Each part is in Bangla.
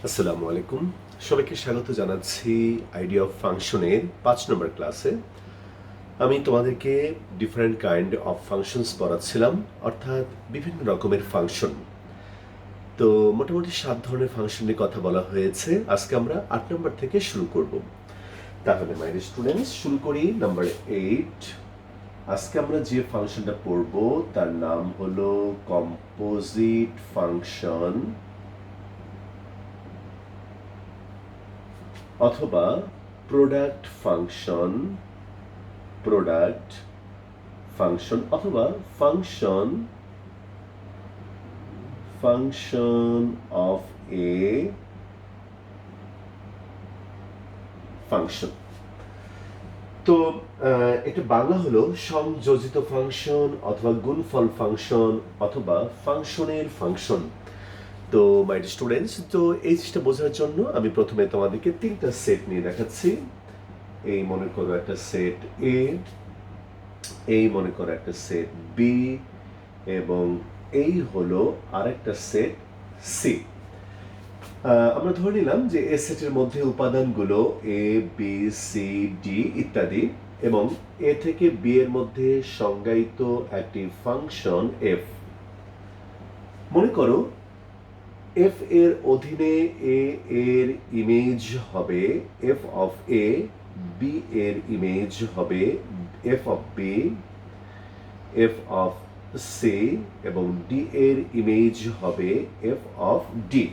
আসসালামু আলাইকুম। সবাইকে স্বাগত জানাচ্ছি আইডিয়া অফ ফাংশনের ৫ নম্বর ক্লাসে। আমি তোমাদেরকে ডিফারেন্ট কাইন্ড অফ ফাংশনস পড়াচ্ছিলাম, অর্থাৎ বিভিন্ন রকমের ফাংশন। তো মোটামুটি ৭ ধরনের ফাংশন নিয়ে কথা বলা হয়েছে। আজকে আমরা ৮ নম্বর থেকে শুরু করব। তাহলে মাই ডিয়ার স্টুডেন্টস, শুরু করি নাম্বার 8। আজকে আমরা যে ফাংশনটা পড়ব তার নাম হলো কম্পোজিট ফাংশন অথবা প্রোডাক্ট ফাংশন অথবা ফাংশন অফ এ ফাংশন। তো এটা বাংলা হলো সংযোজিত ফাংশন অথবা গুণফল ফাংশন অথবা ফাংশনের ফাংশন। তো মাই স্টুডেন্টস, তো এই জিনিসটা বোঝার জন্য আমি প্রথমে তোমাদেরকে 3টা সেট নিয়ে দেখাচ্ছি। এই মনে করো একটা সেট এ, এই মনে করো একটা সেট বি, এবং এই হলো আরেকটা সেট সি। আমরা ধরে নিলাম যে এ সেটের মধ্যে উপাদানগুলো এ বি সি ডি ইত্যাদি, এবং এ থেকে বি এর মধ্যে সংজ্ঞায়িত একটি ফাংশন এফ। মনে করো এফ এর অধীনে এ এর ইমেজ হবে এফ অফ এ, বি এর ইমেজ হবে F of B, F of C, এবং ডি এর ইমেজ হবে এফ অফ ডি।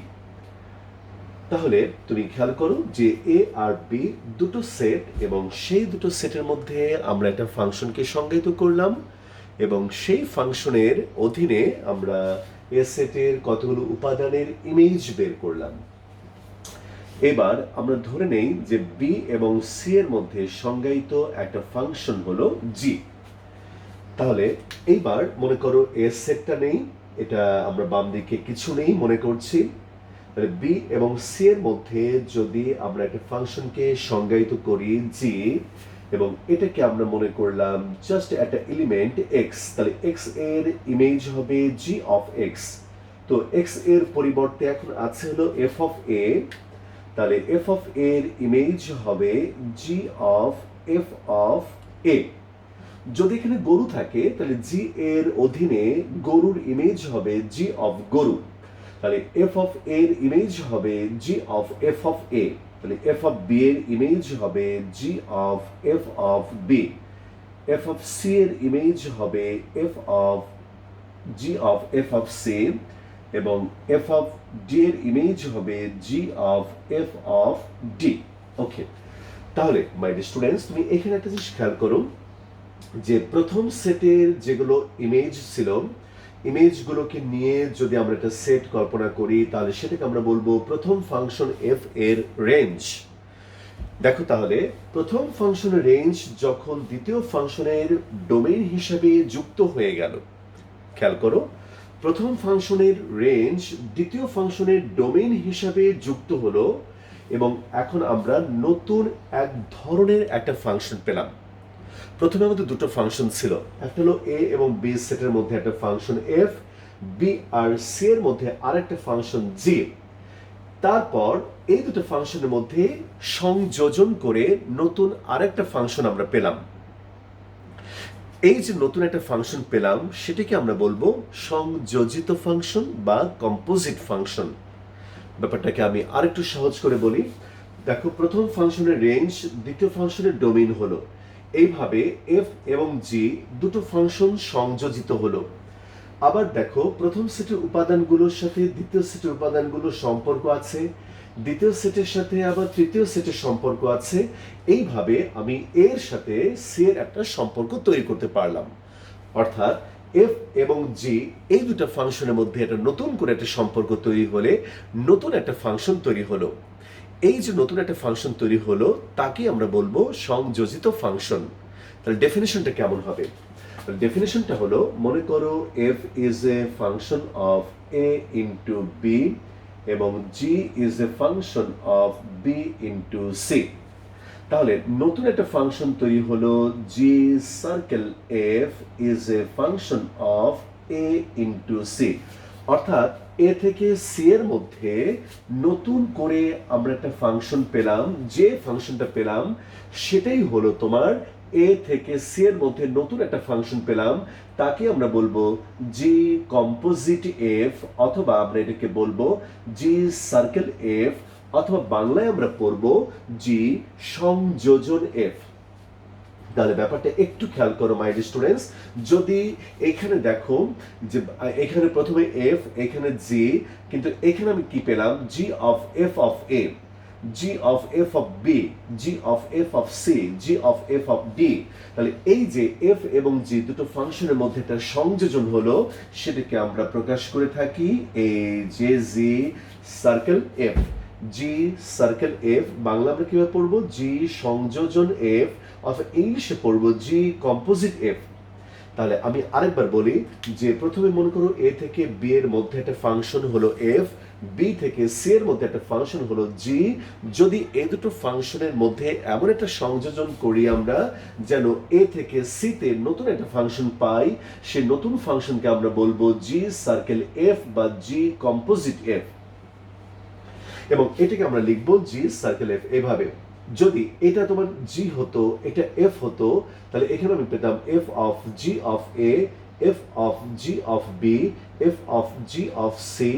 তাহলে তুমি খেয়াল করো যে এ আর বি দুটো সেট, এবং সেই দুটো সেটের মধ্যে আমরা একটা ফাংশনকে সংজ্ঞায়িত করলাম, এবং সেই ফাংশনের অধীনে আমরা এ সেটের কতগুলো উপাদানের ইমেজ বের করলাম। এবার আমরা ধরে নেই যে বি এবং সি এর মধ্যে সংজ্ঞায়িত একটা ফাংশন হলো জি। তাহলে এইবার মনে করো এ সেটটা নেই, এটা আমরা বাম দিকে কিছু নেই মনে করছি। তাহলে বি এবং সি এর মধ্যে যদি আমরা একটা ফাংশনকে সংজ্ঞায়িত করি জি, এবং এটাকে আমরা মনে করলাম জাস্ট একটা এলিমেন্ট এক্স, তাহলে এক্স এর ইমেজ হবে জি অফ এক্স। তো এক্স এর পরিবর্তে এখন আছে হলো এফ অফ এ, তাহলে এফ অফ এর ইমেজ হবে জি অফ এফ অফ এ। যদি এখানে গরু থাকে তাহলে জি এর অধীনে গরুর ইমেজ হবে জি অফ গরু, তাহলে এফ অফ এর ইমেজ হবে g of f of a. তাহলে এফ অফ বি এর ইমেজ হবে g of f of B, F of c এর ইমেজ হবে F of g of f of C, এবং এফ অফ ডি এর ইমেজ হবে g of f of d. Okay, তাহলে মাই ডিয়ার স্টুডেন্টস, তুমি এখানে একটা জিনিস খেয়াল করো যে প্রথম সেটের যেগুলো ইমেজ ছিল, ইমেজগুলোকে নিয়ে যদি আমরা একটা সেট কল্পনা করি তাহলে সেটাকে আমরা বলবো প্রথম ফাংশন এফ এর রেঞ্জ। দেখো তাহলে প্রথম ফাংশনের রেঞ্জ যখন দ্বিতীয় ফাংশনের ডোমেইন হিসেবে যুক্ত হয়ে গেল, খেয়াল করো প্রথম ফাংশনের রেঞ্জ দ্বিতীয় ফাংশনের ডোমেইন হিসাবে যুক্ত হলো, এবং এখন আমরা নতুন এক ধরনের একটা ফাংশন পেলাম। প্রথমে আমাদের দুটো ফাংশন ছিল, একটা হলো এ এবং বি সেটের মধ্যে একটা ফাংশন এফ, বি আর সি এর মধ্যে আরেকটা ফাংশন জি। তারপর এই দুটো ফাংশনের মধ্যে সংযোজন করে নতুন আরেকটা ফাংশন আমরা পেলাম। এই যে নতুন একটা ফাংশন পেলাম সেটাকে আমরা বলবো সংযোজিত ফাংশন বা কম্পোজিট ফাংশন। ব্যাপারটাকে আমি আরেকটু সহজ করে বলি। দেখো প্রথম ফাংশনের রেঞ্জ দ্বিতীয় ফাংশনের ডোমেইন হলো, এইভাবে এফ এবং জি দুটো ফাংশন সংযোজিত হলো। আবার দেখো প্রথম সেটের উপাদানগুলোর সাথে দ্বিতীয় সেটের উপাদানগুলোর সম্পর্ক আছে, দ্বিতীয় সেটের সাথে আবার তৃতীয় সেটের সম্পর্ক আছে। এইভাবে আমি এর সাথে সি এর একটা সম্পর্ক তৈরি করতে পারলাম। অর্থাৎ এফ এবং জি এই দুটো ফাংশনের মধ্যে একটা নতুন করে একটা সম্পর্ক তৈরি হলে নতুন একটা ফাংশন তৈরি হলো। এই যে নতুন একটা ফাংশন তৈরি হলো তাকে আমরা বলবো সংযোজিত ফাংশন। তাহলে ডেফিনেশনটা কেমন হবে? ডেফিনেশনটা হলো, মনে করো f is a function of a into b এবং g is a function of b into c. তাহলে নতুন একটা ফাংশন তৈরি হলো g circle f is a function of a into c. অর্থাৎ এ থেকে সি এর মধ্যে নতুন করে আমরা একটা ফাংশন পেলাম, যে ফাংশনটা পেলাম সেটাই হলো তোমার এ থেকে সি এর মধ্যে নতুন একটা ফাংশন পেলাম, তাকে আমরা বলবো জি কম্পোজিট এফ, অথবা আমরা এটাকে বলবো জি সার্কেল এফ, অথবা বাংলায় আমরা পড়বো জি সংযোজন এফ। তাহলে ব্যাপারটা একটু খেয়াল করো মাই স্টুডেন্টস, যদি এখানে দেখো যে এখানে প্রথমে এফ, এখানে জি, কিন্তু এখানে আমি কি পেলাম g of f of a, g of f of b, g of f of c, g of f of D. তাহলে এই যে এফ এবং জি দুটো ফাংশনের মধ্যে একটা সংযোজন হলো, সেটাকে আমরা প্রকাশ করে থাকি এই যে জি সার্কেল এফ। জি সার্কেল এফ বাংলা আমরা কিভাবে পড়বো জি সংযোজন এফ, অথবা ইংলিশে পড়বো জি কম্পোজিট এফ। তাহলে আমি আরেকবার বলি যে প্রথমে মনে করো এ থেকে বি এর মধ্যে একটা ফাংশন হলো এফ, বি থেকে সি এর মধ্যে একটা ফাংশন হলো জি। যদি এই দুটো ফাংশনের মধ্যে এমন একটা সংযোজন করি আমরা যেন এ থেকে সি তে নতুন একটা ফাংশন পাই, সেই নতুন ফাংশনকে আমরা বলবো জি সার্কেল এফ বা জি কম্পোজিট এফ, এবং এটাকে আমরা লিখবো জি সার্কেল এফ এভাবে। যদি এটা তোমার জি হতো, এটা এফ হতো, তাহলে এখানে আমি পেতাম f of g of a, f of g of B, F of g of c,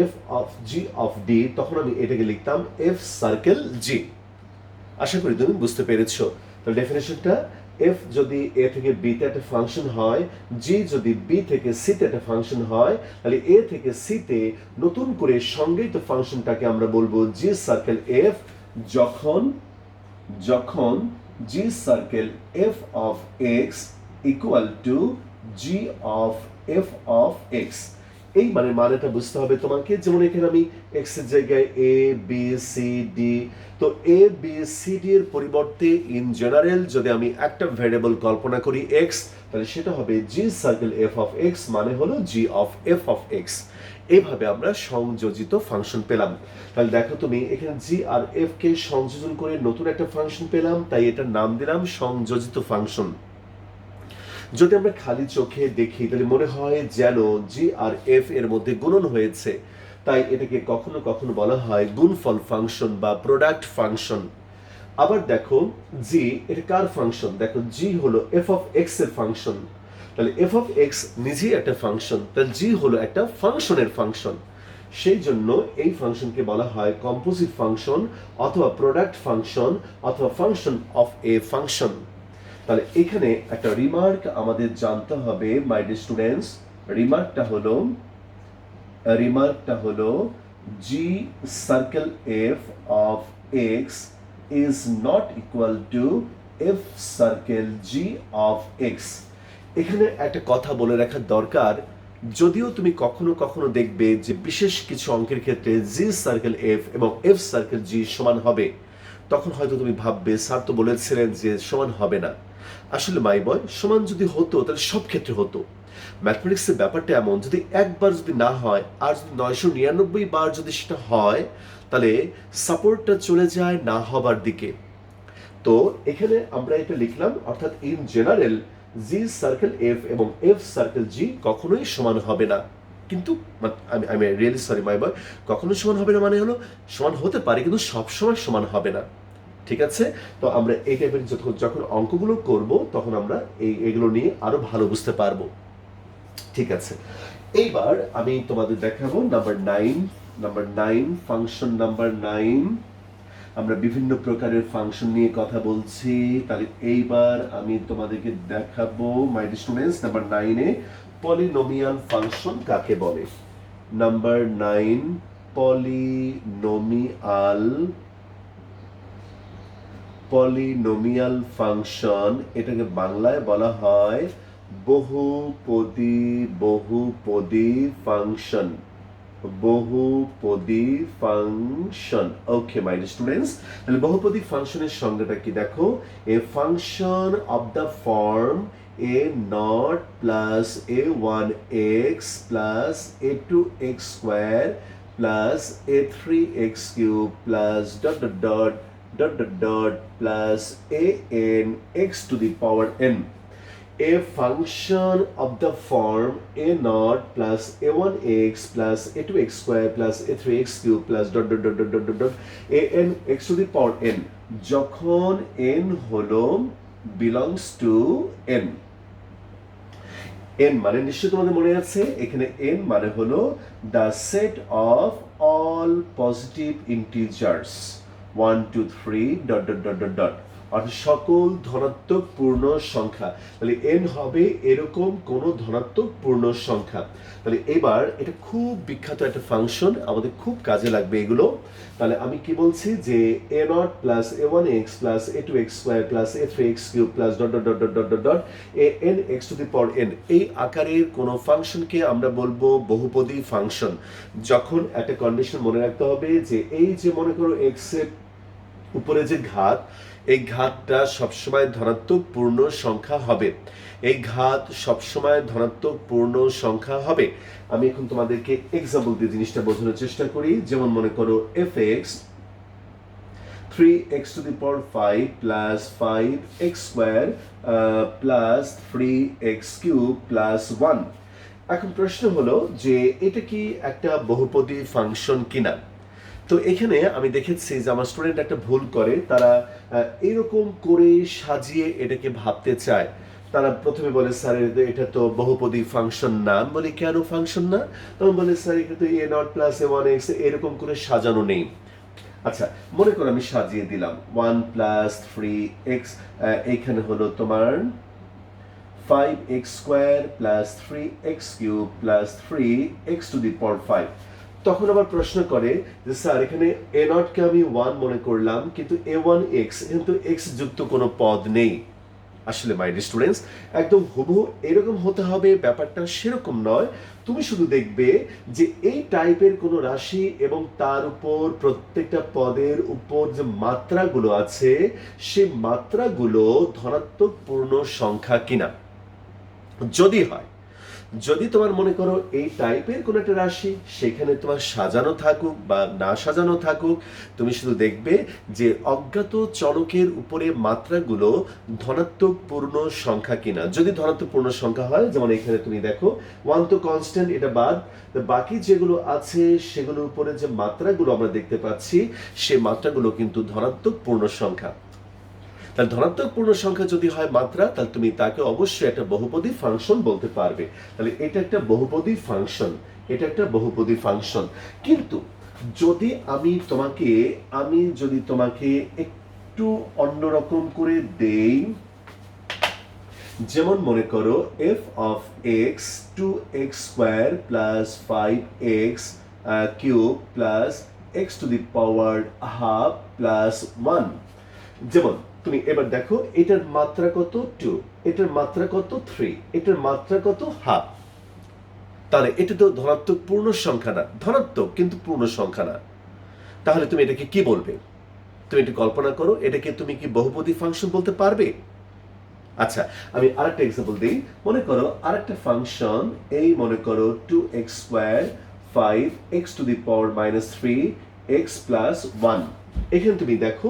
f of g of d. তখন আমি এটাকে লিখতাম এফ সার্কেল জি। আশা করি তুমি বুঝতে পেরেছো। তাহলে ডেফিনেশনটা, এফ যদি এ থেকে বি তে একটা ফাংশন হয়, জি যদি বি থেকে সি তে একটা ফাংশন হয়, তাহলে এ থেকে সি তে নতুন করে সংজ্ঞায়িত ফাংশনটাকে আমরা বলবো জি সার্কেল এফ, যখন যখন g circle f of x equal to g of f of x. এই মানেটা বুঝতে হবে তোমাকে। যেমন এখানে আমি এক্স এর জায়গায় এ বি সি ডি, তো এ বি সি ডি এর পরিবর্তে ইন জেনারেল যদি আমি একটা ভ্যারিয়েবল কল্পনা করি এক্স, তাহলে সেটা হবে জি সার্কেল এফ অফ এক্স, মানে হলো জি অফ এফ অফ এক্স। এইভাবে আমরা সংযোজিত ফাংশন পেলাম। তাহলে দেখো তুমি এখানে জি আর এফ কে সংযোজন করে নতুন একটা ফাংশন পেলাম, তাই এটার নাম দিলাম সংযোজিত ফাংশন। যদি আমরা খালি চোখে দেখি তাহলে মনে হয় যেন জি আর এফ এর মধ্যে গুণন হয়েছে, তাই এটাকে কখনো কখনো বলা হয় গুণফল ফাংশন বা প্রোডাক্ট ফাংশন। আবার দেখো জি এটা কার ফাংশন, দেখো জি হলো এফ অফ এক্স এর ফাংশন, তাহলে এফ অফ এক্স নিজেই একটা ফাংশন, তাহলে জি হলো একটা ফাংশনের ফাংশন। সেই জন্য এই ফাংশনকে বলা হয় কম্পোজিট ফাংশন, অথবা প্রোডাক্ট ফাংশন, অথবা ফাংশন অফ এ ফাংশন। তাহলে এখানে একটা রিমার্ক আমাদের জানতে হবে মাই ডিয়ার স্টুডেন্টস। রিমার্কটা হলো g circle f of x is not equal to f circle g of x. এখানে একটা কথা বলে রাখা দরকার, যদিও তুমি কখনো কখনো দেখবে যে বিশেষ কিছু অঙ্কের ক্ষেত্রে জি সার্কেল এফ এবং এফ সার্কেল জি সমান হবে, তখন হয়তো তুমি ভাববে স্যার তো বলেছিলেন যে সমান হবে না। আসলে মাই বয়, সমান যদি হতো তাহলে সব ক্ষেত্রে হতো। ম্যাথমেটিক্সের ব্যাপারটা এমন, যদি একবার যদি না হয় আর যদি 999 বার যদি সেটা হয়, তাহলে সাপোর্টটা চলে যায় না হবার দিকে। তো এখানে আমরা এটা লিখলাম, অর্থাৎ in general G circle F এবং এফ সার্কেল জি কখনোই সমান হবে না। কিন্তু আমি রিয়েলি সরি মাই বয়, কখনো সমান হবে না মানে হলো সমান হতে পারে কিন্তু সবসময় সমান হবে না। ঠিক আছে? তো আমরা এই টাইপের যখন অঙ্কগুলো করব তখন আমরা এগুলো নিয়ে আরো ভালো বুঝতে পারবো। ঠিক আছে, এইবার আমি তোমাদের দেখাবো নাম্বার 9 ফাংশন নাম্বার 9। আমরা বিভিন্ন প্রকারের ফাংশন নিয়ে কথা বলছি, তাহলে এইবার আমি তোমাদেরকে দেখাবো মাই ডিয়ার স্টুডেন্টস নাম্বার 9 এ পলিনোমিয়াল ফাংশন কাকে বলে। নাম্বার 9 পলিনোমিয়াল ফাংশন, এটাকে বাংলায় বলা হয় বহুপদী function. Okay my dear students, তাহলে বহুপদী ফাংশনের সংজ্ঞাটা কি দেখো, a function of the form a not plus a one x plus a two x square plus a three x cube plus dot dot dot dot dot dot plus a n x to the power n. a function of the form a naught plus a1x plus a2x square plus a3x cube plus dot dot dot dot dot dot dot a n x to the power n যখন n হলো belongs to n n মানে নিশ্চয়ই তোমাদের মনে আছে এখানে n মানে হলো the set of all positive integers 1 2 3 dot dot dot dot dot অর্থাৎ সকল ধনাত্মক পূর্ণ সংখ্যা। তাহলে n হবে এরকম কোন ধনাত্মক পূর্ণ সংখ্যা। তাহলে এবার এটা খুব বিখ্যাত একটা ফাংশন, আমাদের খুব কাজে লাগবে এগুলো। তাহলে আমি কি বলছি যে a naught plus a1x plus a2x square plus a3x cube plus dot dot dot dot dot dot dot a n x to the power n এই আকারের কোন ফাংশনকে আমরা বলবো বহুপদী ফাংশন। যখন একটা কন্ডিশন মনে রাখতে হবে যে এই যে মনে করো x এর উপরে যে ঘাত, এই ঘাতটা সবসময় ধনাত্মক পূর্ণ সংখ্যা হবে। এই ঘাত সবসময় ধনাত্মক পূর্ণ সংখ্যা হবে। আমি এখন তোমাদেরকে এক্সাম্পল দিয়ে জিনিসটা বোঝানোর চেষ্টা করি। যেমন মনে করো fx 3x to the power 5 plus 5x square plus 3x cube plus 1। এখন প্রশ্ন হলো যে এটা কি একটা বহুপদী ফাংশন কিনা। তো এখানে আমি দেখেছি যে আমার স্টুডেন্ট একটা ভুল করে, তারা এরকম করে সাজিয়ে এটাকে ভাবতে চায়। তারা প্রথমে বলে স্যার এটা তো বহুপদী ফাংশন না। আমি বলি কেন ফাংশন না? তখন বলে স্যার এটা তো a naught plus a1x এরকম করে সাজানো নেই। আচ্ছা মনে করো আমি সাজিয়ে দিলাম 1 plus 3x, এখানে হলো তোমার 5x square plus 3x cube plus 3x to the power 5। তখন আবার প্রশ্ন করে যে স্যার এখানে a naught কে আমি 1 মনে করলাম কিন্তু a1x কিন্তু x যুক্ত কোনো পদ নেই। আসলে মাই ডিয়ার স্টুডেন্টস একদম হুবহু এরকম হতে হবে ব্যাপারটা সেরকম নয়। তুমি শুধু দেখবে যে এই টাইপের কোনো রাশি এবং তার উপর প্রত্যেকটা পদের উপর যে মাত্রাগুলো আছে সেই মাত্রাগুলো ধনাত্মক পূর্ণ সংখ্যা কিনা। যদি তোমার মনে করো এই টাইপের কোন একটা রাশি সেখানে তোমার সাজানো থাকুক বা না সাজানো থাকুক, তুমি শুধু দেখবে যে অজ্ঞাত চলকের উপরে মাত্রাগুলো ধনাত্মক পূর্ণ সংখ্যা কিনা। যদি ধনাত্মক পূর্ণ সংখ্যা হয়, যেমন এখানে তুমি দেখো 1 তো কনস্ট্যান্ট, এটা বাদ, বাকি যেগুলো আছে সেগুলোর উপরে যে মাত্রাগুলো আমরা দেখতে পাচ্ছি সে মাত্রাগুলো কিন্তু ধনাত্মক পূর্ণ সংখ্যা। তাহলে ধনাত্মক পূর্ণ সংখ্যা যদি হয় মাত্রা, তাহলে তুমি তাকে অবশ্যই একটা বহুপদী ফাংশন বলতে পারবে। তাহলে এটা একটা বহুপদী ফাংশন, এটা একটা বহুপদী ফাংশন। কিন্তু যদি তোমাকে একটু অন্যরকম করে দেই, যেমন মনে করো f of x 2x square plus 5x cube plus x to the power half plus 1। যেমন তুমি এবার দেখো এটার মাত্রা কত 2, এটার মাত্রা কত 3, এটার মাত্রা কত হাফ। তাহলে এটা তো ধনাত্মক পূর্ণ সংখ্যা না, ধনাত্মক কিন্তু পূর্ণ সংখ্যা না। তাহলে তুমি এটাকে কি বলবে? তুমি একটু কল্পনা করো, এটাকে তুমি কি বহুপদী ফাংশন বলতে পারবে? আচ্ছা আমি আরেকটা এক্সাম্পল দিই। মনে করো আরেকটা ফাংশন, এই মনে করো 2x square 5x to the power minus 3x plus 1। এখানে তুমি দেখো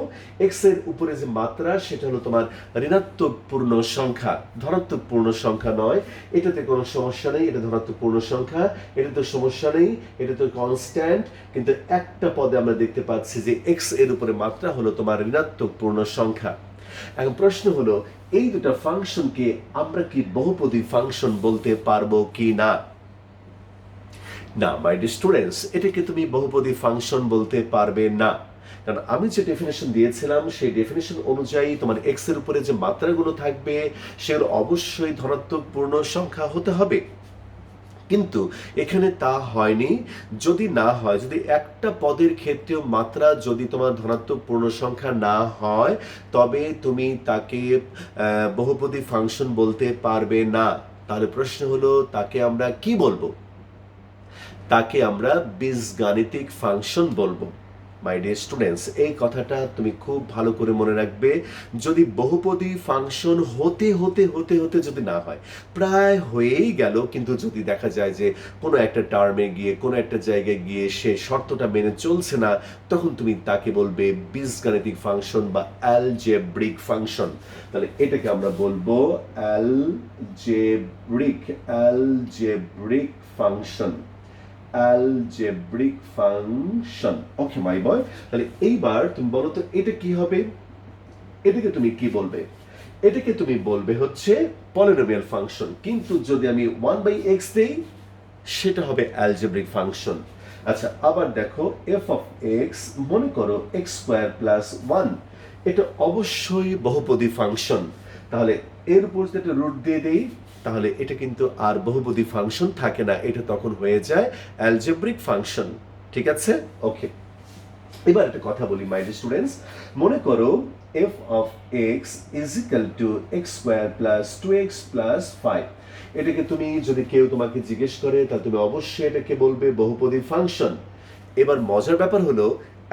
x এর উপরে যে মাত্রা সেটা হলো তোমার ঋণাত্মক পূর্ণ সংখ্যা, ধনাত্মক পূর্ণ সংখ্যা নয়। এটাতে কোনো সমস্যা নেই, এটা ধনাত্মক পূর্ণ সংখ্যা, এটা তো সমস্যা নেই, এটা তো কনস্ট্যান্ট। কিন্তু একটা পদে আমরা দেখতে পাচ্ছি যে x এর উপরে মাত্রা হলো তোমার ঋণাত্মক পূর্ণ সংখ্যা। এখন প্রশ্ন হলো এই দুটো ফাংশনকে আমরা কি বহুপদী ফাংশন বলতে পারবো কি না? না মাই ডিয়ার স্টুডেন্টস, এটাকে তুমি বহুপদী ফাংশন বলতে পারবে না। কারণ আমি যে ডেফিনেশন দিয়েছিলাম সেই ডেফিনেশন অনুযায়ী তোমার এক্স এর উপরে যে মাত্রাগুলো থাকবে সেগুলো অবশ্যই ধনাত্মক পূর্ণ সংখ্যা হতে হবে। কিন্তু এখানে তা হয়নি। যদি না হয়, যদি একটা পদের ক্ষেত্রেও মাত্রা যদি তোমার ধনাত্মক পূর্ণ সংখ্যা না হয়, তবে তুমি তাকে বহুপদী ফাংশন বলতে পারবে না। তাহলে প্রশ্ন হলো তাকে আমরা কি বলবো? তাকে আমরা বীজগাণিতিক ফাংশন বলবো। মাই ডিয়ার স্টুডেন্টস, এই কথাটা তুমি খুব ভালো করে মনে রাখবে। যদি বহুপদী ফাংশন হতে হতে হতে হতে যদি না হয়, প্রায় হয়েই গেল, কিন্তু যদি দেখা যায় যে কোনো একটা টার্মে গিয়ে কোনো একটা জায়গায় গিয়ে সে শর্তটা মেনে চলছে না, তখন তুমি তাকে বলবে বীজগাণিতিক ফাংশন বা অ্যালজেব্রিক ফাংশন। তাহলে এটাকে আমরা বলবো algebraic function. Algebraic function. Okay my boy. তাহলে এইবার তুমি বলো তো এটা কি হবে? এটাকে তুমি কি বলবে? এটাকে তুমি বলবে হচ্ছে পলিনোমিয়াল ফাংশন। কিন্তু যদি আমি 1/x দেই, সেটা হবে অ্যালজেব্রিক ফাংশন। আচ্ছা, আবার দেখো এফ অফ এক্স, মনে করো এক্স স্কোয়ার প্লাস 1, এটা অবশ্যই বহুপদী ফাংশন। তাহলে এর উপর যদি একটা রুট দিয়ে দেই, তাহলে এটা কিন্তু আর বহুপদী ফাংশন থাকে না, এটা তখন হয়ে যায় অ্যালজেব্রিক ফাংশন। ঠিক আছে? ওকে, এবার একটা কথা বলি মাই ডিয়ার স্টুডেন্টস। মনে করো f of x is equal to x square plus 2x plus 5। এটাকে তুমি যদি কেউ তোমাকে জিজ্ঞেস করে, তাহলে তুমি অবশ্যই এটাকে বলবে বহুপদী ফাংশন। এবার মজার ব্যাপার হলো,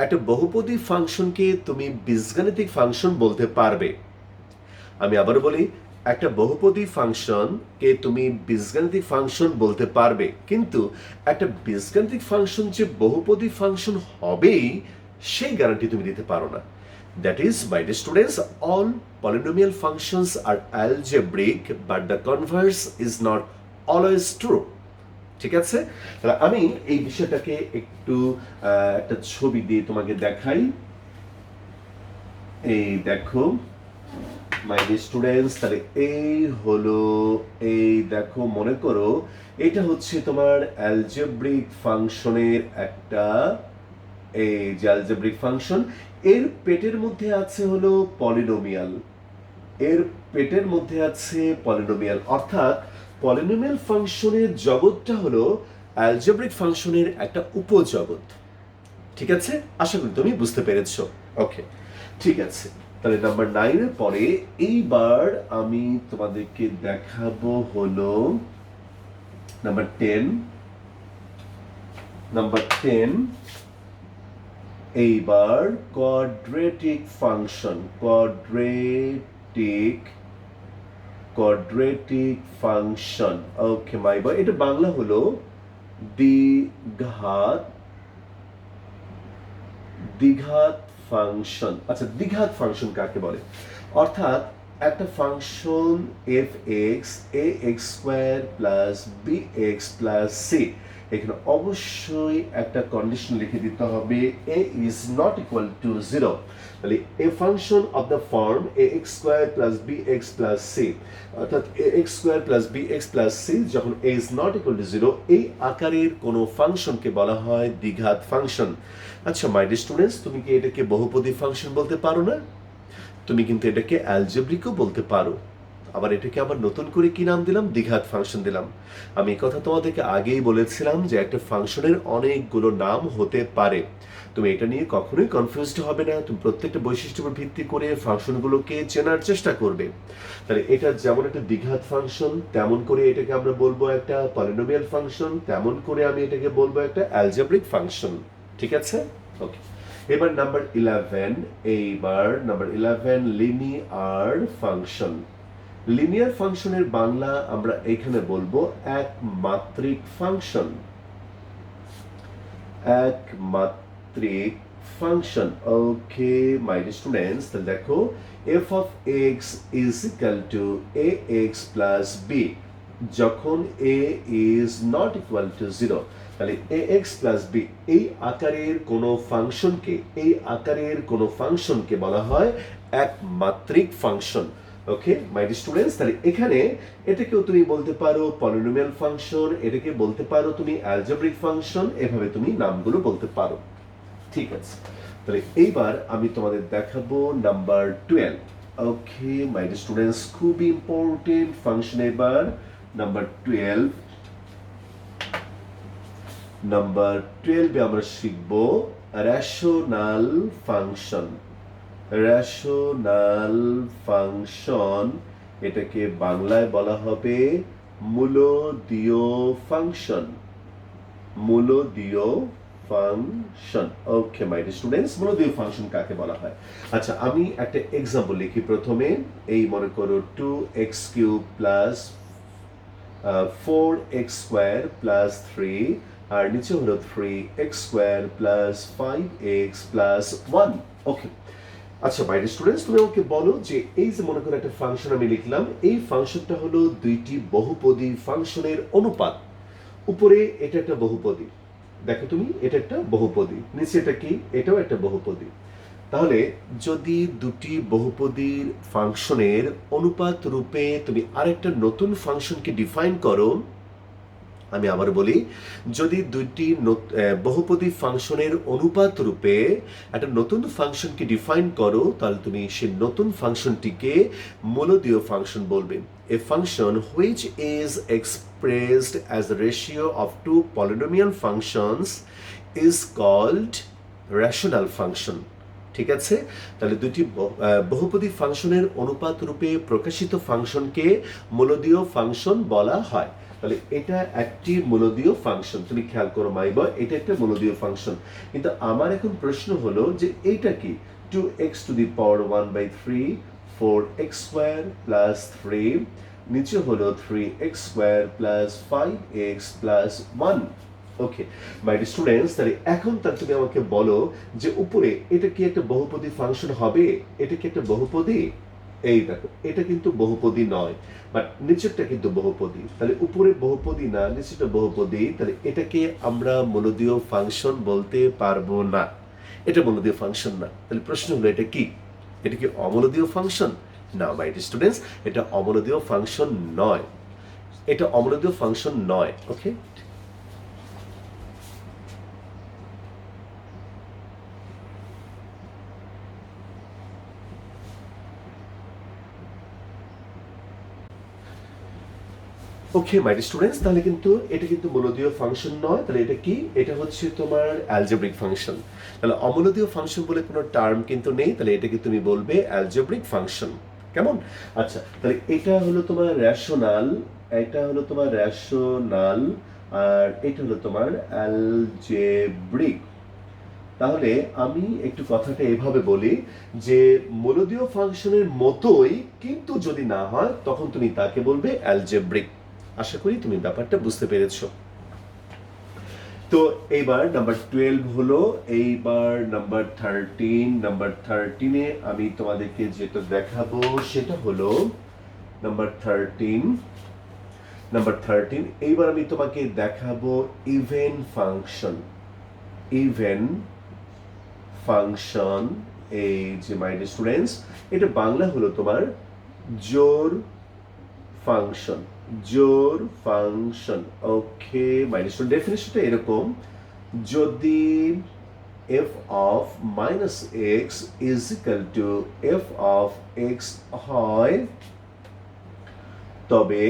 একটা বহুপদী ফাংশনকে তুমি বীজগাণিতিক ফাংশন বলতে পারবে। আমি আবারও বলি, একটা বহুপদী ফাংশনকে তুমি বীজগাণিতিক ফাংশন বলতে পারবে, কিন্তু একটা বীজগাণিতিক ফাংশন যে বহুপদী ফাংশন হবেই সেই গ্যারান্টি তুমি দিতে পারো না। That is, my dear students, all polynomial functions are algebraic, but the converse is not always true. ঠিক আছে? তাহলে আমি এই বিষয়টাকে একটু একটা ছবি দিয়ে তোমাকে দেখাই। এই দেখো মাই ডিয়ার স্টুডেন্টস, তাহলে এই দেখো, মনে করো এটা হচ্ছে তোমার অ্যালজেব্রিক ফাংশনের একটা, এই যে অ্যালজেব্রিক ফাংশন, এর পেটের মধ্যে আছে হলো পলিনোমিয়াল। এর পেটের মধ্যে আছে পলিনোমিয়াল, অর্থাৎ পলিনোমিয়াল ফাংশনের জগৎটা হলো অ্যালজেব্রিক ফাংশনের একটা উপজগৎ। ঠিক আছে? আশা করি তুমি বুঝতে পেরেছো। ওকে, ঠিক আছে। তাহলে নাম্বার 9 এর পরে এইবার আমি তোমাদেরকে দেখাবো হলো নাম্বার 10। এইবার quadratic function. Quadratic function. Okay my boy, এটা বাংলা হলো দ্বিঘাত ফাংশন। আচ্ছা, দ্বিঘাত ফাংশন কাকে বলে? অর্থাৎ একটা function f x a x square plus b x plus c, এখানে অবশ্যই একটা কন্ডিশন লিখে দিতে হবে, a is not equal to 0। তাহলে a function of the form a x square plus b x plus c, অর্থাৎ a x square plus b x plus c যখন a is not equal to 0, এই আকারের কোনো ফাংশনকে বলা হয় দ্বিঘাত ফাংশন। আচ্ছা মাই ডিয়ার স্টুডেন্টস, তুমি কি এটাকে বহুপদী ফাংশন বলতে পারো না? তুমি কিন্তু এটাকে অ্যালজেব্রিকও বলতে পারো। আবার এটাকে আবার নতুন করে কি নাম দিলাম? দ্বিঘাত ফাংশন দিলাম। আমি এই কথা তোমাদেরকে আগেই বলেছিলাম যে একটা ফাংশনের অনেকগুলো নাম হতে পারে। তুমি এটা নিয়ে কখনোই কনফিউজড হবে না। তুমি প্রত্যেকটা বৈশিষ্ট্যের উপর ভিত্তি করে ফাংশনগুলোকে চেনার চেষ্টা করবে। তাহলে এটা যেমন একটা দ্বিঘাত ফাংশন, তেমন করে এটাকে আমরা বলবো একটা পলিনোমিয়াল ফাংশন, তেমন করে আমি এটাকে বলবো একটা অ্যালজেব্রিক ফাংশন। ঠিক আছে? ওকে, এবার নাম্বার 11, লিনিয়ার ফাংশন। লিনিয়ার ফাংশনের বাংলা আমরা এখানে বলবো একমাত্রিক ফাংশন। একমাত্রিক function. Okay my dear students, তাহলে দেখো f of x is equal to a x plus b, যখন a is not equal to 0, তাহলে এ এক্স প্লাস বি এই আকারের কোনো ফাংশনকে বলা হয় একমাত্রিক function. Okay my dear students, তাহলে এখানে এটাকেও তুমি বলতে পারো পলিনোমিয়াল ফাংশন, এটাকে বলতে পারো তুমি অ্যালজেব্রিক ফাংশন, এভাবে তুমি নামগুলো বলতে পারো। ঠিক আছে, তাহলে এইবার আমি তোমাদের দেখাবো number 12। Okay my dear students, খুবই ইম্পর্টেন্ট ফাংশন। এবার নাম্বার 12 আমরা শিখব রেশনাল ফাংশন। রেশনাল ফাংশন, এটাকে বাংলায় বলা হবে মূলদীয় ফাংশন। মূলদীয় function. Okay my dear students, মূলদীয় ফাংশন কাকে বলা হয়? আচ্ছা, আমি একটা এক্সাম্পল লিখি প্রথমে। এই মনে করো 2x³ প্লাস 4x² প্লাস 3, আর নিচে হলো 3x² প্লাস 5x প্লাস 1। ওকে, আচ্ছা মাই ডিয়ার স্টুডেন্টস, তুমি আমাকে বলো যে এই যে মনে করো একটা ফাংশন আমি লিখলাম, এই ফাংশনটা হলো দুইটি বহুপদী ফাংশনের অনুপাত। উপরে এটা একটা বহুপদী, দেখো তুমি এটা একটা বহুপদী, নিচে এটা কি, এটাও একটা বহুপদী। তাহলে যদি দুটি বহুপদীর ফাংশনের অনুপাত রূপে তুমি আরেকটা নতুন ফাংশনকে ডিফাইন করো, আমি আবার বলি, যদি দুইটি বহুপদী ফাংশনের অনুপাত রূপে একটা নতুন ফাংশনকে ডিফাইন করো, তাহলে তুমি সেই নতুন ফাংশনটিকে মূলদীয় ফাংশন বলবে। A function which is expressed as the ratio of two polynomial functions is called rational function। ঠিক আছে, তাহলে দুটি বহুপদী ফাংশনের অনুপাত রূপে প্রকাশিত ফাংশনকে মূলদীয় ফাংশন বলা হয়। তাহলে এটা একটি মূলদীয় ফাংশন, তুমি খেয়াল করো মাই বয়, এটা একটা মূলদীয় ফাংশন। কিন্তু আমার এখন প্রশ্ন হলো যে এইটা কি, 2x⁻⁴ 4x² প্লাস 3, নিচে হলো 3x² plus 5x plus 1। Okay my dear students, তাহলে এখন তুমি আমাকে বলো যে উপরে এটা কি একটা বহুপদী ফাংশন হবে? এটা কি একটা বহুপদী? এই দেখো, এটা কিন্তু বহুপদী নয়, বাট নিচেরটা কিন্তু বহুপদী। তাহলে উপরে বহুপদী না, নিচেরটা বহুপদী, তাহলে এটাকে আমরা মূলদীয় ফাংশন বলতে পারবো না। এটা মূলদীয় ফাংশন না। তাহলে প্রশ্ন হলো এটা কি? এটা কি অমূলদীয় ফাংশন? না মাই ডিয়ার স্টুডেন্টস, এটা অমূলদীয় ফাংশন নয়। এটা অমূলদীয় ফাংশন নয়। ওকে, ওকে মাই ডিয়ার স্টুডেন্টস, তাহলে কিন্তু এটা কিন্তু মূলদীয় ফাংশন নয়। তাহলে এটা কি? এটা হচ্ছে তোমার অ্যালজেব্রিক ফাংশন। তাহলে অমূলদীয় ফাংশন বলে কোনো টার্ম কিন্তু নেই, তাহলে এটাকে তুমি বলবে অ্যালজেব্রিক ফাংশন। কেমন? আচ্ছা, তাহলে এটা হলো তোমার রেশনাল, এটা হলো তোমার রেশনাল, আর এটা হলো তোমার অ্যালজেব্রিক। তাহলে আমি একটু কথাটা এভাবে বলি যে মূলদীয় ফাংশনের মতোই কিন্তু যদি না হয়, তখন তুমি তাকে বলবে অ্যালজেব্রিক। আশা করি তুমি ব্যাপারটা বুঝতে পেরেছো। তো এইবার নাম্বার 12 হলো, এইবার নাম্বার 13 আমি তোমাদেরকে যেটা দেখাবো সেটা হলো নাম্বার 13। এইবার আমি তোমাকে দেখাবো ইভেন ফাংশন। ইভেন ফাংশন, এই যে মাই ডিয়ার স্টুডেন্টস, এটা বাংলা হলো তোমার জোড় ফাংশন। জোড় function. Okay my dear student, ডেফিনিশনটা এরকম, যদি f of minus x is equal to f of x হয়, তবে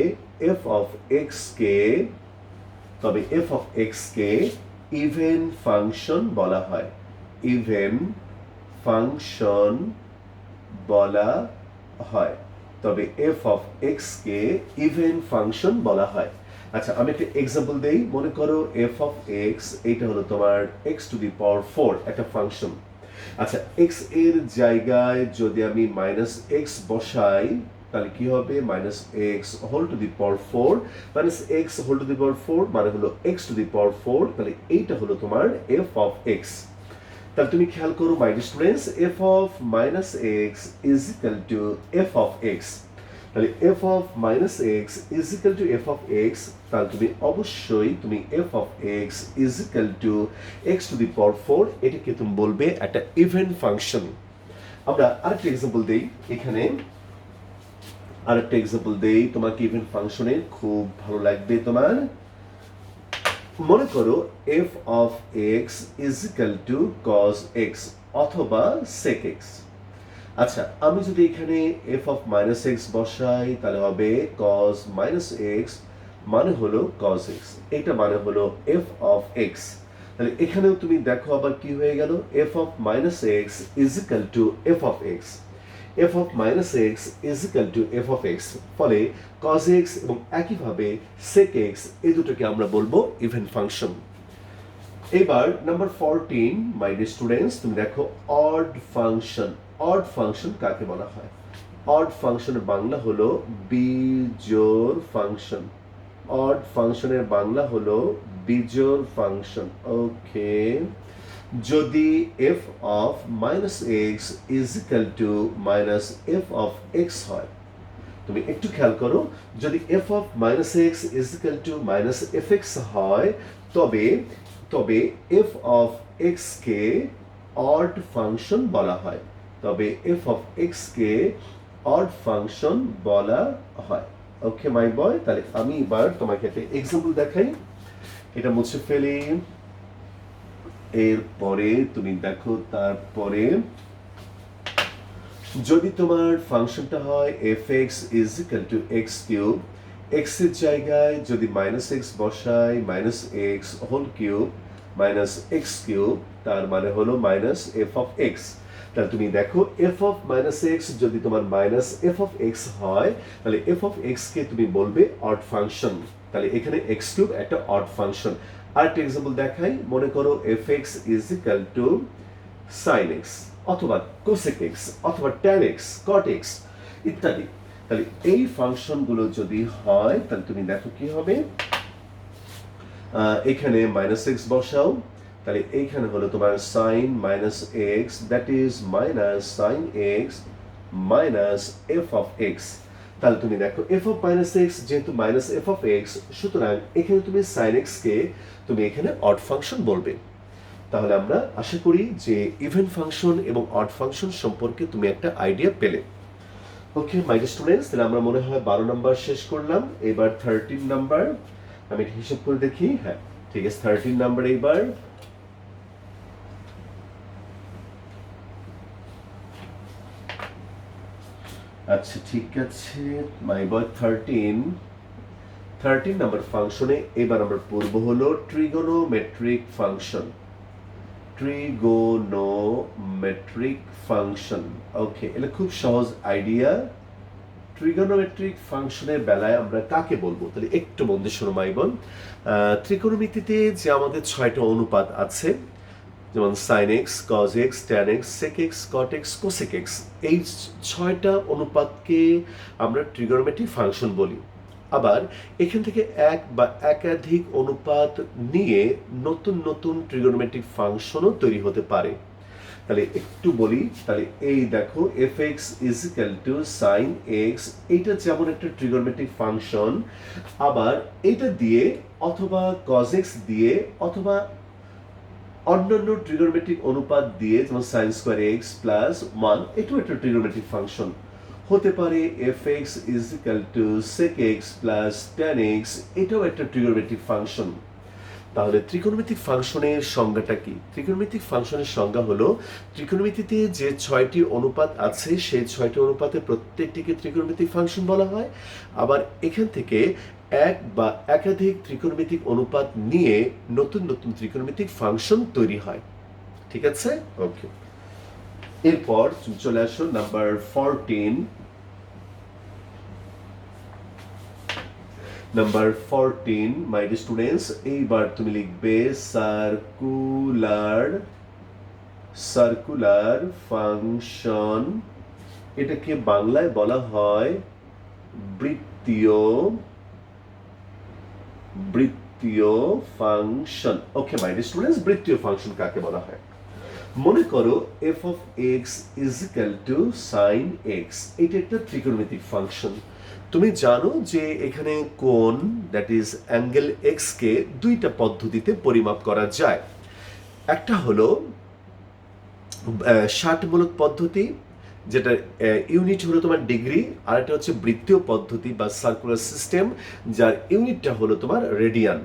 f of x K even function বলা হয়। ইভেন ফাংশন বলা হয়, তবে f of x K even function বলা হয়। আচ্ছা, আমি একটা এক্সাম্পল দেই। মনে করো f of x, এটা হলো তোমার x⁴ একটা ফাংশন। আচ্ছা, x এর জায়গায় যদি আমি -x বসাই, তাহলে কি হবে? -x⁴ -x⁴ মানে হলো x⁴, তাহলে এইটা হলো তোমার f of x। তাহলে তুমি খেয়াল করো মাই dear students, f of -x is equal to f of x। তাহলে f of -x is equal to f of x, তাহলে তুমি অবশ্যই f of x is equal to x⁴, এটাকে তুমি বলবে একটা ইভেন ফাংশন। আমরা আরেকটা এক্সাম্পল দেই, এখানে আরেকটা এক্সাম্পল দেই তোমাকে ইভেন ফাংশনের, খুব ভালো লাগবে তোমার। মনে করো f of x is equal to cos x অথবা sec x। আচ্ছা, আমি যদি এখানে f of -x বসাই, তাহলে হবে cos -x মানে হলো cos x, এটা মানে হলো f of x। তাহলে এখানেও তুমি দেখো আবার কি হয়ে গেল, f of -x is equal to f of x। f of -x is equal to f of x, ফলে cos x এবং একইভাবে sec x, এই দুটোকে আমরা বলবো ইভেন ফাংশন। এবার নাম্বার 14 মাই ডিয়ার স্টুডেন্টস, তুমি দেখো অড ফাংশন। অড ফাংশন কাকে বলা হয়? অড ফাংশনের বাংলা হলো বিজোড় ফাংশন। অড ফাংশনের বাংলা হলো বিজোড় ফাংশন। ওকে, যদি f of minus x is equal two minus f of x হয়, তুমি একটু খেয়াল করো, যদি f of minus x is equal two minus F x হয়, তবে তবে f of x K odd function বলা হয়। তবে f of x K odd function বলা হয়। ওকে মাই বয়, তাহলে আমি এবার তোমাকে একটা এক্সাম্পল দেখাই। এটা মুছে ফেলি। এরপরে তুমি দেখো, তারপরে যদি তোমার ফাংশনটা হয় f x is equal to x cube, x এর জায়গায় যদি মাইনাস এক্স বসাই, minus x whole cube minus x cube, তার মানে হলো মাইনাস এফ অফ এক্স। তাহলে তুমি দেখো এফ অফ মাইনাস এক্স যদি তোমার মাইনাস এফ অফ এক্স হয়, তাহলে এফ অফ এক্স কে তুমি বলবে অড ফাংশন। তাহলে এখানে এক্স কিউব একটা অড ফাংশন। আরেকটা এক্সাম্পল দেখাই। মনে করো f x is equal to sine x অথবা কোসেক এক্স অথবা ট্যান এক্স কট এক্স ইত্যাদি। তাহলে এই ফাংশনগুলো যদি হয়, তাহলে তুমি দেখো কি হবে। এখানে মাইনাস এক্স বসাও, তাহলে এইখানে হলো তোমার sine minus x, that is minus sine x minus f of x. তাহলে তুমি দেখো এফ অফ মাইনাস এক্স যেহেতু মাইনাস এফ অফ এক্স, সুতরাং এখানে তুমি সাইন এক্স কে তুমি এখানে অড ফাংশন বলবে। তাহলে আমরা আশা করি যে ইভেন ফাংশন এবং অড ফাংশন সম্পর্কে তুমি একটা আইডিয়া পেলে। ওকে মাই ডিয়ার স্টুডেন্টস, তাহলে আমরা মনে হয় 12 নাম্বার শেষ করলাম। এবার 13 নাম্বার আমি হিসাব করে দেখি। হ্যাঁ ঠিক আছে, 13 নাম্বার এইবার। আচ্ছা ঠিক আছে মাই বয়, 13 নাম্বার ফাংশনে এবার আমরা পড়ব হলো trigonometric function. Trigonometric function. Okay, এটা খুব সহজ আইডিয়া। ট্রিগোনোমেট্রিক ফাংশনের বেলায় আমরা কাকে বলবো? তাহলে একটু মন দিয়ে শোনো মাই বোন। ত্রিকোণমিতিতে যে আমাদের 6টা অনুপাত আছে, যেমন sine x, cos x, tan x, sec x, cot x, cosec x, এই 6টা অনুপাতকে আমরা ট্রিগোনোমেট্রিক ফাংশন বলি। আবার এখান থেকে এক বা একাধিক অনুপাত নিয়ে নতুন নতুন ট্রিগোনোমেট্রিক ফাংশনও তৈরি হতে পারে। তাহলে একটু বলি, তাহলে এই দেখো f x is equal to sine x, এইটা যেমন একটা ট্রিগোনোমেট্রিক ফাংশন, আবার এটা দিয়ে অথবা কজ এক্স দিয়ে অথবা অন্যান্য ট্রিগোনোমেট্রিক অনুপাত দিয়ে, যেমন সাইন স্কোয়ার এক্স প্লাস 1, এটাও একটা ট্রিগোনোমেট্রিক ফাংশন হতে পারে। F x is equal to sec x plus tan x, এটাও একটা ট্রিগোনোমেট্রিক ফাংশন। তাহলে ত্রিকোণমিতিক ফাংশনের সংজ্ঞাটা কি? ত্রিকোণমিতিক ফাংশনের সংজ্ঞা হলো, ত্রিকোণমিতিতে যে 6টি অনুপাত আছে সেই 6টি অনুপাতের প্রত্যেকটিকে ত্রিকোণমিতিক ফাংশন বলা হয়। আবার এখান থেকে এক বা একাধিক ত্রিকোণমিতিক অনুপাত নিয়ে নতুন নতুন ত্রিকোণমিতিক ফাংশন তৈরি হয়। ঠিক আছে? ওকে, এরপর চলে আসো নাম্বার 14। নাম্বার 14 মাই ডিয়ার স্টুডেন্টস, এইবার তুমি লিখবে সার্কুলার ফাংশন। এটাকে বাংলায় বলা হয় বৃত্তীয় function. Okay my dear students, বৃত্তীয় ফাংশন কাকে বলা হয়? মনে করো f of x is equal to sine x, এটা একটা ত্রিকোণমিতিক ফাংশন। তুমি জানো যে এখানে কোণ, দ্যাট ইজ অ্যাঙ্গেল এক্স কে দুইটা পদ্ধতিতে পরিমাপ করা যায়। একটা হলো 60-মূলক পদ্ধতি, যেটা ইউনিট হলো তোমার ডিগ্রি, আর একটা হচ্ছে বৃত্তীয় পদ্ধতি বা সার্কুলার সিস্টেম, যার ইউনিটটা হলো তোমার রেডিয়ান।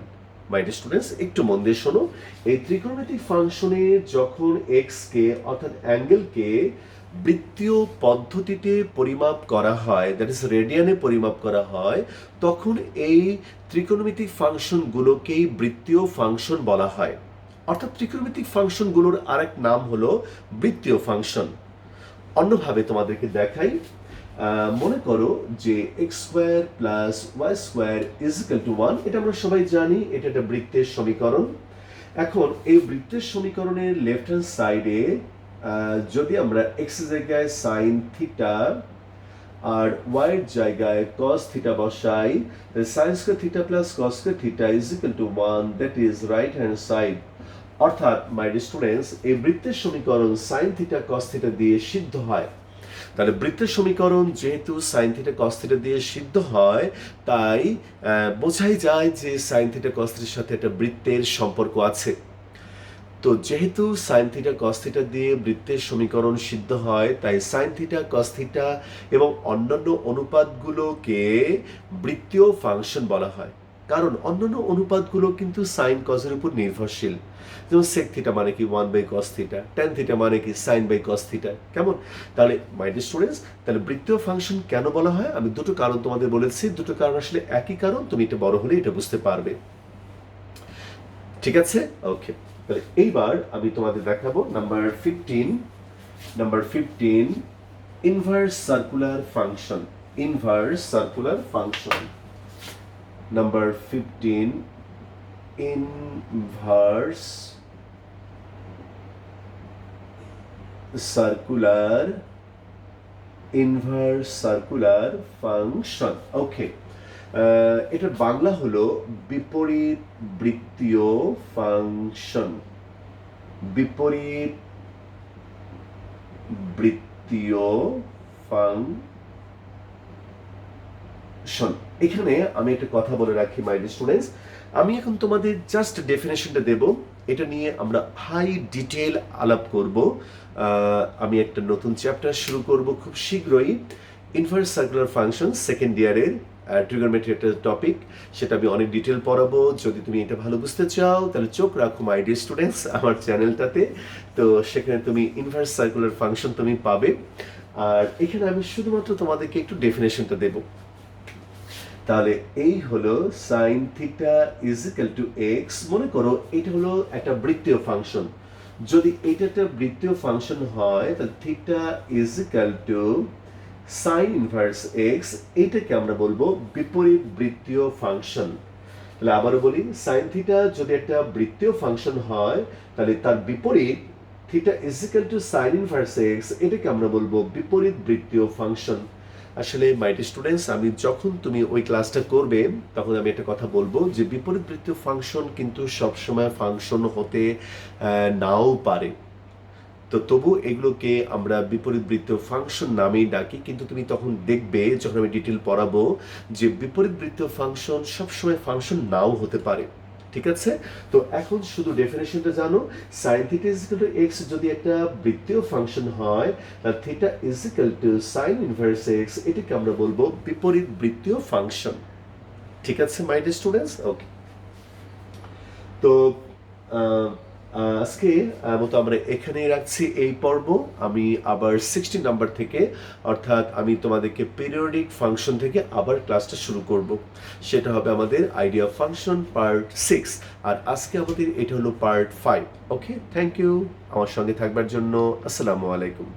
মাই ডিয়ার স্টুডেন্টস, একটু মন দিয়ে শোনো। এই ত্রিকোণমিতিক ফাংশনে যখন এক্স কে অর্থাৎ অ্যাঙ্গেলকে বৃত্তীয় পদ্ধতিতে পরিমাপ করা হয়, দ্যাট ইজ রেডিয়ানে পরিমাপ করা হয়, তখন এই ত্রিকোণমিতিক ফাংশনগুলোকেই বৃত্তীয় ফাংশন বলা হয়। অর্থাৎ ত্রিকোণমিতিক ফাংশনগুলোর আরেক নাম হলো বৃত্তীয় ফাংশন। অন্যভাবে তোমাদেরকে দেখাই। মনে করো যে x square plus y square is equal to 1, এটা আমরা সবাই জানি, এটা একটা বৃত্তের সমীকরণ। এখন এই বৃত্তের সমীকরণের লেফট হ্যান্ড সাইডে যদি আমরা এক্স জায়গায় সাইন থিটা আর ওয়াইয়ের জায়গায় কস থিটা বসাই, sine square theta plus cos square theta is equal to 1, that is right hand side. অর্থাৎ মাই ডিয়ার স্টুডেন্টস, এই বৃত্তের সমীকরণ সাইন থিটা কস থিটা দিয়ে সিদ্ধ হয়। তাহলে বৃত্তের সমীকরণ যেহেতু সাইন থিটা কস থিটা দিয়ে সিদ্ধ হয়, তাই বোঝাই যায় যে সাইন থিটা কস থিটার সাথে একটা বৃত্তের সম্পর্ক আছে। তো যেহেতু সাইন থিটা কস থিটা দিয়ে বৃত্তের সমীকরণ সিদ্ধ হয়, তাই সাইন থিটা কস থিটা এবং অন্যান্য অনুপাতগুলোকে বৃত্তীয় ফাংশন বলা হয়। কারণ অন্যান্য অনুপাতগুলো কিন্তু সাইন কসের উপর নির্ভরশীল। যেমন সেক থিটা মানে কি 1/cos থিটা, ট্যান থিটা মানে কি sin/cos থিটা। কেমন? তাহলে মাই ডিয়ার স্টুডেন্টস, তাহলে বৃত্তীয় ফাংশন কেন বলা হয়? আমি দুটো কারণ তোমাদের বলেছি, দুটো কারণ আসলে একই কারণ, তুমি এটা বড় হলে এটা বুঝতে পারবে। ঠিক আছে, ওকে। তাহলে এইবার আমি তোমাদের দেখাবো number 15 inverse circular function. Inverse circular function number 15 inverse circular function. Okay, এটার বাংলা হলো বিপরীত বৃত্তীয় ফাংশন। বিপরীত বৃত্তীয় ফাংশন। এখানে আমি একটা কথা বলে রাখি মাই ডিয়ার স্টুডেন্টস, আমি এখন তোমাদের জাস্ট ডেফিনেশনটা দেব, এটা নিয়ে আমরা হাই ডিটেল আলাপ করব। আমি একটা নতুন চ্যাপ্টার শুরু করব খুব শীঘ্রই, ইনভার্স সার্কুলার ফাংশন, সেকেন্ড ইয়ারের ট্রিগোনোমেট্রি একটা টপিক, সেটা আমি অনেক ডিটেল পড়াবো। যদি তুমি এটা ভালো বুঝতে চাও তাহলে চোখ রাখো মাই ডিয়ার স্টুডেন্টস আমার চ্যানেলটাতে। তো সেখানে তুমি ইনভার্স সার্কুলার ফাংশন তুমি পাবে। আর এখানে আমি শুধুমাত্র তোমাদেরকে একটু ডেফিনেশনটা দেব। তাহলে এই হলো sine theta is equal to x. মনে করো এটা হলো একটা বৃত্তীয় ফাংশন। যদি এটা একটা বৃত্তীয় ফাংশন হয় তাহলে theta is equal to sign inverse x, এইটাকে আমরা বলবো বিপরীত বৃত্তীয় ফাংশন। তাহলে আবারও বলি, সাইন থিটা যদি একটা বৃত্তীয় ফাংশন হয় তাহলে তার বিপরীত theta is equal to sign inverse x, এটাকে আমরা বলবো বিপরীত বৃত্তীয় ফাংশন। আসলে মাই ডিয়ার স্টুডেন্টস, আমি যখন তুমি ওই ক্লাসটা করবে তখন আমি একটা কথা বলবো যে বিপরীত বৃত্তীয় ফাংশন কিন্তু সবসময় ফাংশন হতে নাও পারে। তো তবু এগুলোকে আমরা বিপরীত বৃত্তীয় ফাংশন নামেই ডাকি। কিন্তু তুমি তখন দেখবে যখন আমি ডিটেল পড়াবো যে বিপরীত বৃত্তীয় ফাংশন সবসময় ফাংশন নাও হতে পারে। ঠিক আছে, তো এখন শুধু ডেফিনেশনটা জানো, sine theta is equal to x যদি একটা বৃত্তীয় ফাংশন হয় তাহলে theta is equal to sign inverse x, এটাকে আমরা বলবো বিপরীত বৃত্তীয় ফাংশন। ঠিক আছে মাই ডিয়ার স্টুডেন্টস, ওকে। তো আজকে মতো আমরা এখানেই রাখছি এই পর্ব। আমি আবার 16 নাম্বার থেকে, অর্থাৎ আমি তোমাদেরকে পিরিয়ডিক ফাংশন থেকে আবার ক্লাসটা শুরু করব। সেটা হবে আমাদের আইডিয়া ফাংশন পার্ট 6, আর আজকে আমাদের এটা হলো পার্ট 5। ওকে, থ্যাংক ইউ আমার সঙ্গে থাকবার জন্য। আসসালামু আলাইকুম।